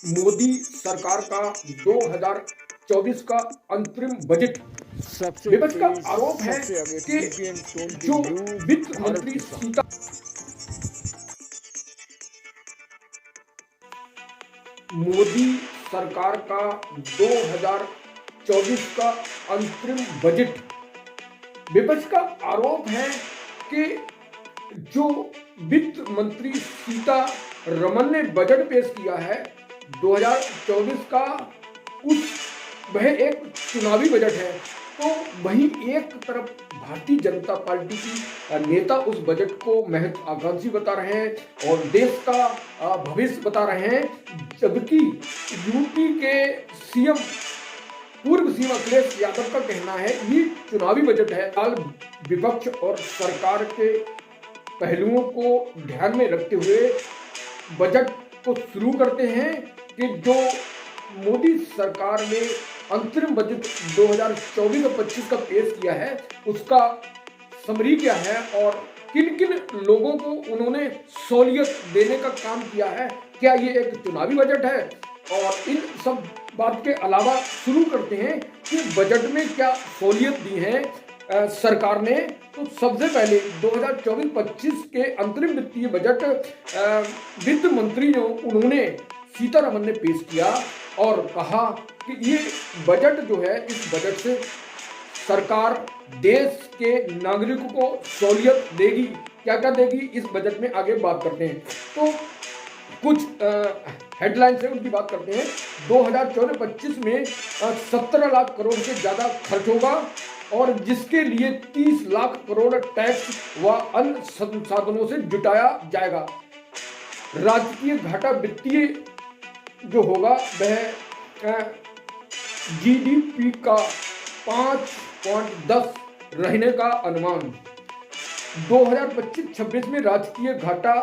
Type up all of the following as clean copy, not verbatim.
मोदी सरकार का 2024 का अंतरिम बजट सबसे विपक्ष का तेज, आरोप है सबसे अगर कि टीपीएम टोन की जो न्यूज वित्त भारत मंत्री के साथ। सीता मोदी सरकार का 2024 का अंतरिम बजट विपक्ष का आरोप है कि जो वित्त मंत्री सीतारमन ने बजट पेश किया है 2024 का, उस वह एक चुनावी बजट है। तो वहीं एक तरफ भारतीय जनता पार्टी की नेता उस बजट को महत्वाकांक्षी बता रहे हैं और देश का भविष्य बता रहे हैं, जबकि यूपी के सीएम पूर्व सीएम अखिलेश यादव का कहना है ये चुनावी बजट है। हाल विपक्ष और सरकार के पहलुओं को ध्यान में रखते हुए बजट को शुरू करते हैं कि जो मोदी सरकार ने अंतरिम बजट 2024-25 का पेश किया है उसका समरी क्या है और किन किन लोगों को उन्होंने सहूलियत देने का काम किया है, क्या ये एक चुनावी बजट है। और इन सब बात के अलावा शुरू करते हैं कि बजट में क्या सहूलियत दी है सरकार ने। तो सबसे पहले 2024-25 के अंतरिम वित्तीय बजट वित्त मंत्री जो उन्होंने सीतारमन ने पेश किया और कहा कि ये बजट जो है, इस बजट से सरकार देश के नागरिकों को सहूलियत देगी। क्या क्या देगी इस बजट में आगे बात करते हैं। तो कुछ हेडलाइंस है उनकी बात करते हैं। 2024-25 में 17 लाख करोड़ से ज़्यादा खर्च होगा और जिसके लिए 30 लाख करोड़ टैक्स व अन्य संसाधनों से जुटाया जाएगा। राजकीय घाटा वित्तीय जो होगा वह जीडीपी का 5.10 रहने का अनुमान। 2025-26 में राजकीय घाटा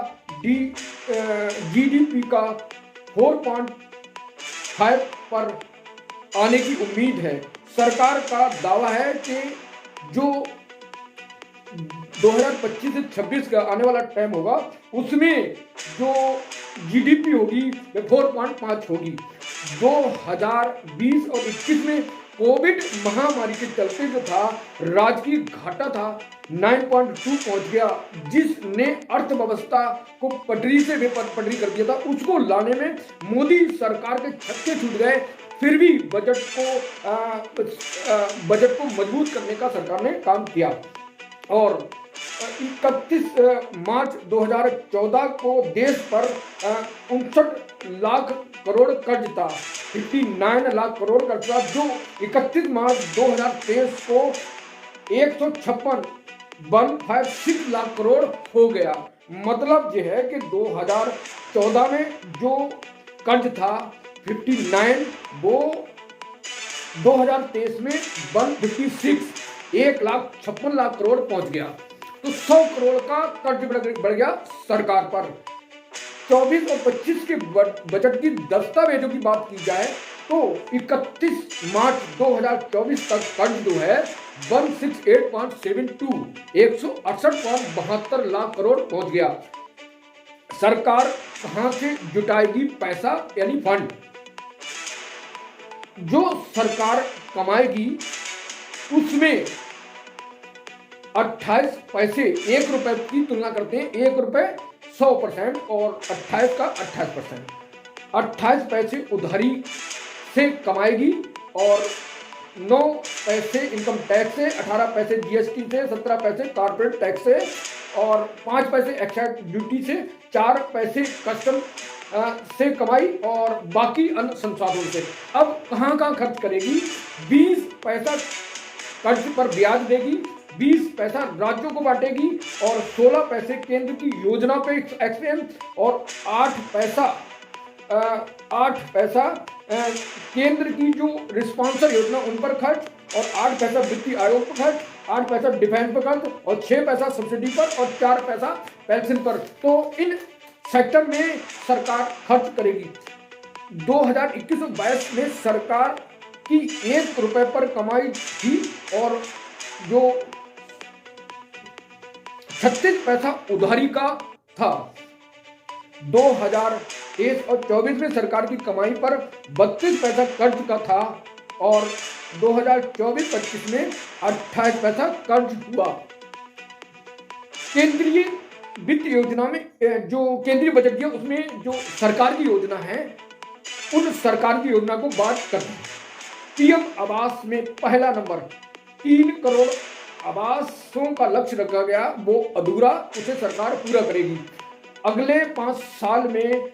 जीडीपी का 4.5 पर आने की उम्मीद है। सरकार का दावा है कि जो 2025 से 26 का आने वाला टाइम होगा उसमें जो जीडीपी होगी वह 4.5 होगी। 2020 और 21 में कोविड महामारी के चलते जो था राजकीय घाटा था 9.2 पहुंच गया, जिसने अर्थव्यवस्था को पटरी से बेपटरी कर दिया था। उसको लाने में मोदी सरकार के छक्के छूट गए, फिर भी बजट को मजबूत करने का सरकार ने काम किया। और 31 मार्च 2014 को देश पर 59 लाख करोड़ कर्ज था, 59 लाख करोड़ कर्ज था, जो 31 मार्च 2023 को 156 लाख करोड़ हो गया। मतलब यह है कि 2014 में जो कर्ज था 59, वो 2023 में 156 लाख करोड़ पहुंच गया। तो 100 करोड़ का कर्ज बढ़ गया सरकार पर। 24 और 25 के बजट की दस्तावेजों की बात की जाए तो 31 मार्च 2024 तक कर्ज जो है 168.72 168.72 लाख करोड़ पहुंच गया। सरकार कहां से जुटाएगी पैसा, यानी फंड। जो सरकार कमाएगी उसमें 28 पैसे, 1 रुपए की तुलना करते हैं, 1 रुपए 100% और 28 का 28%। 28 पैसे उधारी से कमाएगी और 9 पैसे इनकम टैक्स से, 18 पैसे जीएसटी से, 17 पैसे कॉर्पोरेट टैक्स से और 5 पैसे एक्साइज ड्यूटी से, 4 पैसे कस्टम से कमाई और बाकी अन्य संसाधनों से। अब कहाँ खर्च करेगी? 20 पैसा कर्ज पर ब्याज देगी, 20 पैसा राज्यों को बांटेगी और 16 पैसे केंद्र की योजना पे एक्सपेंस और 8 पैसा केंद्र की जो रिस्पॉन्सर योजना उन पर खर्च और 8 पैसा वित्तीय आयोग पर खर्च, 8 पैसा डिफेंस पर खर्च और 6 पैसा सब्सिडी पर और 4 पैसा पेंशन पर। तो इन सेक्टर में सरकार खर्च करेगी। 2021-22 में सरकार की 1 रुपए पर कमाई थी और जो 36 पैसा उधारी का था। 23 और 24 में सरकार की कमाई पर 32 पैसा कर्ज का था और 2024-25 में 28 पैसा कर्ज हुआ। केंद्रीय वित्त योजना में जो केंद्रीय बजट है उसमें जो सरकार की योजना है उन सरकार की योजना को बात करते हैं। पीएम आवास में पहला नंबर 3 करोड़ आवासों का लक्ष्य रखा गया, वो अधूरा, उसे सरकार पूरा करेगी। अगले 5 साल में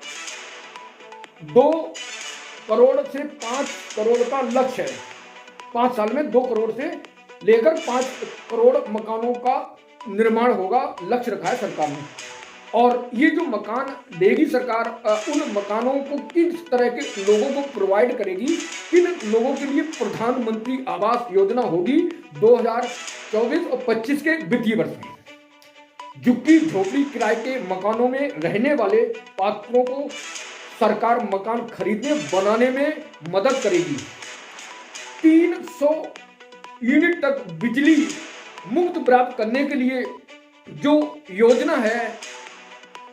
2 करोड़ से 5 करोड़ का लक्ष्य है। 5 साल में 2 करोड़ से लेकर 5 करोड़ मकानों का निर्माण होगा, लक्ष्य रखा है सरकार ने। और ये जो मकान देगी सरकार, उन मकानों को किस तरह के लोगों को प्रोवाइड करेगी, किन लोगों के लिए प्रधानमंत्री आवास योजना होगी 2024 और 25 के वित्तीय वर्ष में। झुग्गी झोपड़ी किराए के मकानों में रहने वाले पात्रों को सरकार मकान खरीदने बनाने में मदद करेगी। 300 यूनिट तक बिजली मुफ्त प्राप्त करने के लिए जो योजना है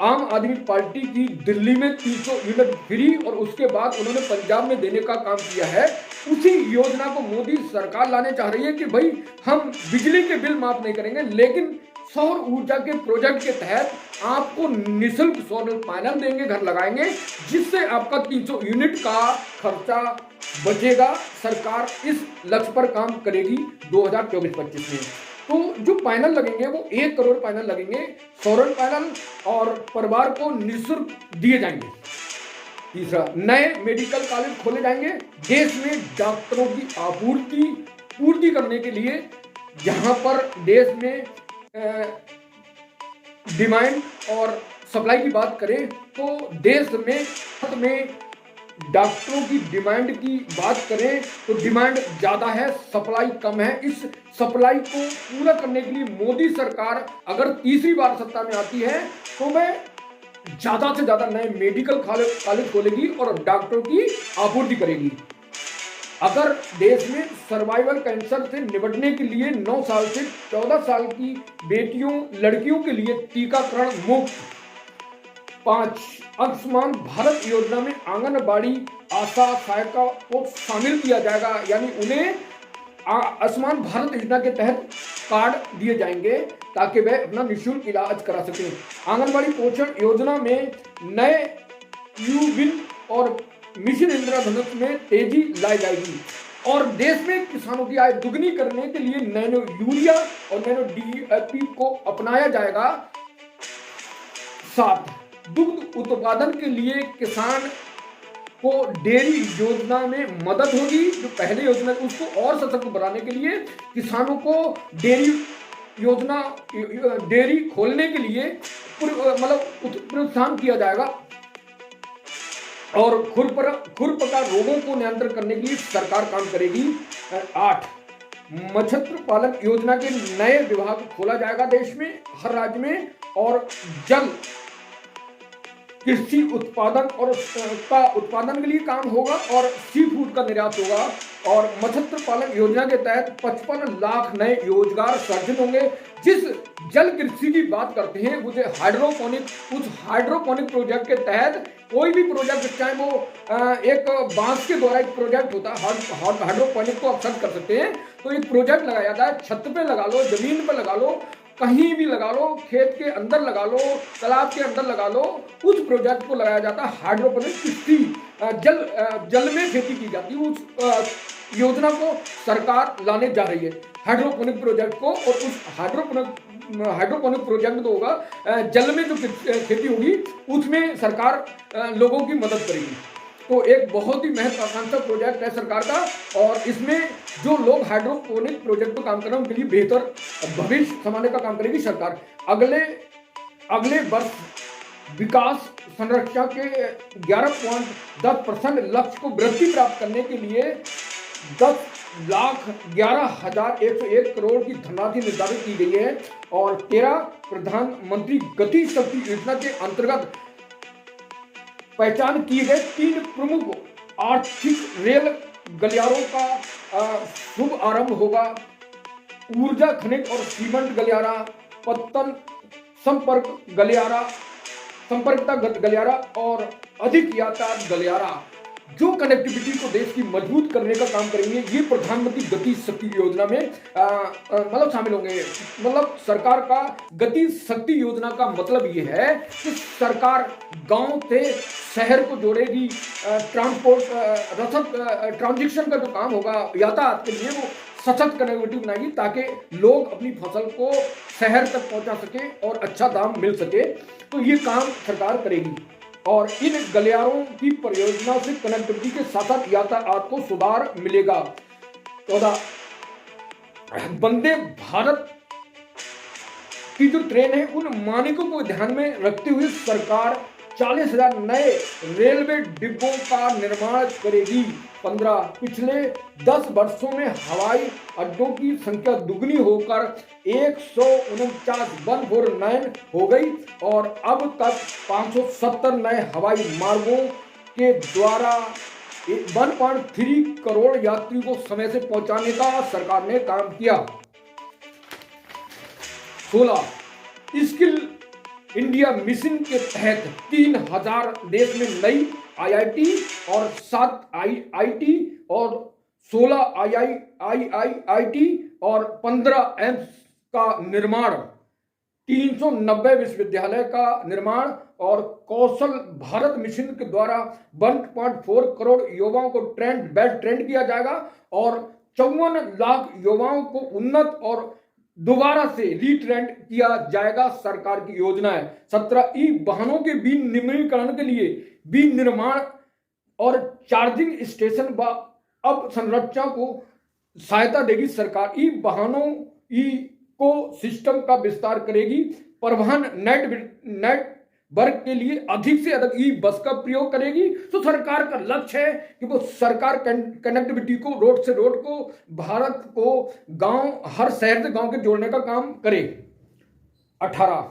आम आदमी पार्टी की, दिल्ली में 300 यूनिट फ्री और उसके बाद उन्होंने पंजाब में देने का काम किया है, उसी योजना को मोदी सरकार लाने चाह रही है कि भाई हम बिजली के बिल माफ नहीं करेंगे, लेकिन सौर ऊर्जा के प्रोजेक्ट के तहत आपको निःशुल्क सौर पैनल देंगे, घर लगाएंगे, जिससे आपका 300 यूनिट का खर्चा बचेगा। सरकार इस लक्ष्य पर काम करेगी 2024-25 में। तो जो पैनल लगेंगे वो 1 करोड़ पैनल लगेंगे, सौर पैनल, और परिवार को निःशुल्क दिए जाएंगे। तीसरा, नए मेडिकल कॉलेज खोले जाएंगे। देश में डॉक्टरों की पूर्ति करने के लिए, जहां पर देश में डिमांड और सप्लाई की बात करें तो देश में डॉक्टरों की डिमांड की बात करें तो डिमांड ज़्यादा है, सप्लाई कम है। इस सप्लाई को पूरा करने के लिए मोदी सरकार अगर तीसरी बार सत्ता में आती है तो वह ज़्यादा से ज़्यादा नए मेडिकल कॉलेज खोलेगी और डॉक्टरों की आपूर्ति करेगी। अगर देश में सर्वाइवल कैंसर से निपटने के लिए 9 साल से 14 साल की लड़कियों के लिए टीकाकरण मुफ्त। 5, आयुष्मान भारत योजना में आंगनबाड़ी आशा सहायिका को शामिल किया जाएगा, यानी उन्हें आयुष्मान भारत योजना के तहत कार्ड दिए जाएंगे ताकि वह अपना निःशुल्क इलाज करा सकें। आंगनबाड़ी पोषण योजना में नए यूबिन और मिशन इंद्रधनुष में तेजी लाई जाएगी और देश में किसानों की आय दुगनी करने के लिए नैनो यूरिया और नैनो DAP को अपनाया जाएगा। 7, दुग्ध उत्पादन के लिए किसान को डेयरी योजना में मदद होगी। जो पहले योजना उसको और सशक्त बनाने के लिए किसानों को डेयरी खोलने के लिए प्रोत्साहन किया जाएगा और खुरपका रोगों को नियंत्रण करने के लिए सरकार काम करेगी। 8, मत्स्य पालन योजना के नए विभाग खोला जाएगा देश में, हर राज्य में, और जल कृषि उत्पादन के लिए काम होगा और सी फूड का निर्यात होगा। और मत्स्य पालन योजना के तहत 55 लाख नए रोजगार सृजन होंगे। जिस जल कृषि की बात करते हैं उसे हाइड्रोपोनिक प्रोजेक्ट के तहत कोई भी प्रोजेक्ट, चाहे वो एक बांस के द्वारा एक प्रोजेक्ट होता है हाइड्रोपोनिक को आप सर्च कर सकते हैं, तो एक प्रोजेक्ट लगाया जाता है, छत पे लगा लो, जमीन पे लगा लो, कहीं भी लगा लो, खेत के अंदर लगा लो, तालाब के अंदर लगा लो, उस प्रोजेक्ट को लगाया जाता है हाइड्रोपोनिक कृषि, जल में खेती की जाती है। उस योजना को सरकार लाने जा रही है, हाइड्रोपोनिक प्रोजेक्ट को, और उस हाइड्रोपोनिक प्रोजेक्ट तो होगा जल में जो खेती होगी उसमें सरकार लोगों की मदद करेगी। तो एक बहुत ही महत्वाकांक्षी प्रोजेक्ट है सरकार का, और इसमें जो लोग हाइड्रोपोनिक प्रोजेक्ट पर काम कर रहे हैं उनके लिए बेहतर भविष्य संभालने का काम करेगी सरकार। अगले वर्ष विकास संरचना के 11.10% लक्ष्य को वृद्धि प्राप्त करने के लिए 10,11,101 करोड़ की धनराशि निर्धारित की गई है और 13 प्रधानमंत्री गति शक्ति योजना के अंतर्गत पहचान किए गए 3 प्रमुख आर्थिक रेल गलियारों का शुभ आरंभ होगा। ऊर्जा खनिज और सीमेंट गलियारा, पत्तन संपर्कता गलियारा और अधिक यातायात गलियारा जो कनेक्टिविटी को देश की मजबूत करने का काम करेंगे, ये प्रधानमंत्री गति शक्ति योजना में मतलब शामिल होंगे। मतलब सरकार का गति शक्ति योजना का मतलब ये है कि सरकार गांव से शहर को जोड़ेगी, ट्रांसपोर्ट रसद ट्रांजिशन का जो काम होगा यातायात के लिए वो सशक्त कनेक्टिविटी बनाएगी ताकि लोग अपनी फसल को शहर तक पहुंचा सके और अच्छा दाम मिल सके। तो ये काम सरकार करेगी और इन गलियारों की परियोजना से कनेक्टिविटी के साथ साथ यातायात को सुधार मिलेगा। 14 वंदे भारत की जो ट्रेन है उन मानकों को ध्यान में रखते हुए सरकार 40,000 नए रेलवे डिब्बों का निर्माण करेगी। 15 पिछले 10 वर्षों में हवाई अड्डों की संख्या दुगनी होकर 149 हो गई और अब तक 570 नए हवाई मार्गों के द्वारा 1.3 करोड़ यात्रियों को समय से पहुंचाने का सरकार ने काम किया। 16 स्किल इंडिया मिशन के तहत 3000 देश में नई IIT और 7 IIT और 16 IIIT और 15 एम्स का निर्माण, 390 विश्वविद्यालय का निर्माण और कौशल भारत मिशन के द्वारा 1.4 करोड़ युवाओं को ट्रेंड किया जाएगा और 54 लाख युवाओं को उन्नत और दोबारा से रीट्रेंड किया जाएगा। सरकार की योजना है। 17 वाहनों के विनिर्माण के लिए विनिर्माण और चार्जिंग स्टेशन व अवसंरचना को सहायता देगी। सरकार वाहनों को सिस्टम का विस्तार करेगी। परिवहन नेटवर्क के लिए अधिक से अधिक बस का प्रयोग करेगी। तो सरकार का लक्ष्य है कि वो सरकार कनेक्टिविटी को रोड से रोड को भारत को गांव हर शहर से गांव के जोड़ने का काम करे। 18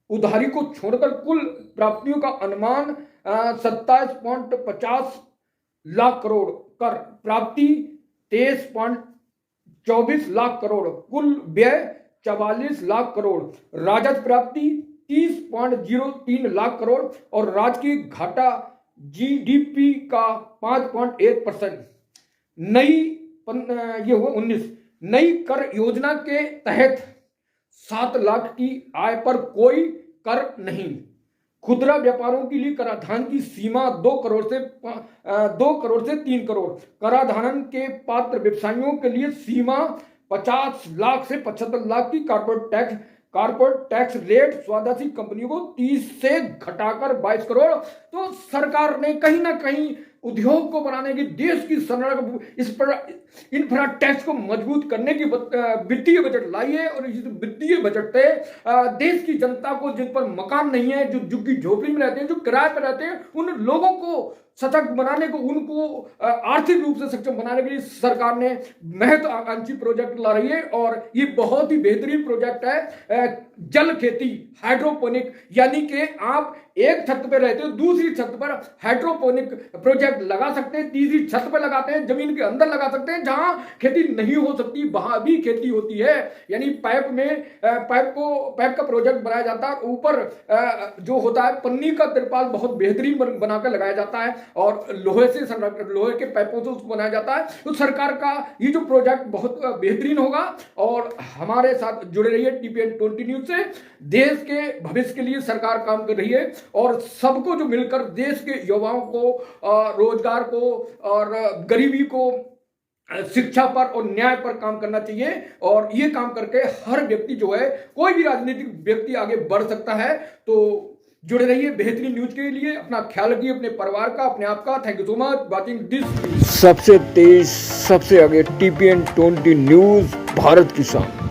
उधारी को छोड़कर कुल प्राप्तियों का अनुमान 27.50 लाख करोड़, कर प्राप्ति 23.24 लाख करोड़, कुल व्यय 44 लाख करोड़, राजस्व प्राप्ति 30.03 लाख करोड़ और राज्य की घाटा GDP का 5.1%। ये हुआ 19 नई कर योजना के तहत 7 लाख की आय पर कोई कर नहीं। खुदरा व्यापारों के लिए कराधान की सीमा 2 करोड़ से 3 करोड़। कराधान के पात्र व्यवसायियों के लिए सीमा 50 लाख से 75 लाख की। कॉर्पोरेट टैक्स रेट स्वदेशी कंपनियों को 30 से घटाकर 22 करोड़। तो सरकार ने कहीं ना कहीं उद्योग को बनाने की, देश की संरचना, इस पर इंफ्रा टैक्स को मजबूत करने की वित्तीय बजट लाई है और इस वित्तीय बजट से देश की जनता को, जिन पर मकान नहीं है, जो झुग्गी झोपड़ी में रहते हैं, जो किराए पर रहते हैं, उन लोगों को सशक्त बनाने को, उनको आर्थिक रूप से सक्षम बनाने के लिए सरकार ने महत्वाकांक्षी प्रोजेक्ट ला रही है और ये बहुत ही बेहतरीन प्रोजेक्ट है। जल खेती, हाइड्रोपोनिक, यानी कि आप एक छत पर रहते हो, दूसरी छत पर हाइड्रोपोनिक प्रोजेक्ट लगा सकते हैं, तीसरी छत पर लगाते हैं, जमीन के अंदर लगा सकते हैं, जहां खेती नहीं हो सकती वहां भी खेती होती है। यानी पाइप का प्रोजेक्ट बनाया जाता है, ऊपर जो होता है पन्नी का तिरपाल बहुत बेहतरीन बनाकर लगाया जाता है और लोहे के पाइपों से उसको बनाया जाता है। तो सरकार का ये जो प्रोजेक्ट बहुत बेहतरीन होगा और हमारे साथ जुड़े रहिए TPN 20 न्यूज से। देश के भविष्य के लिए सरकार काम कर रही है और सबको जो मिलकर देश के युवाओं को रोजगार को और गरीबी को, शिक्षा पर और न्याय पर काम करना चाहिए और ये काम करके हर व्यक्ति जो है, कोई भी राजनीतिक व्यक्ति आगे बढ़ सकता है। तो जुड़े रहिए बेहतरीन न्यूज के लिए। अपना ख्याल रखिए, अपने परिवार का, अपने आप का। Thank you so much watching this. सबसे तेज, सबसे आगे TPN 20 न्यूज, भारत की शान।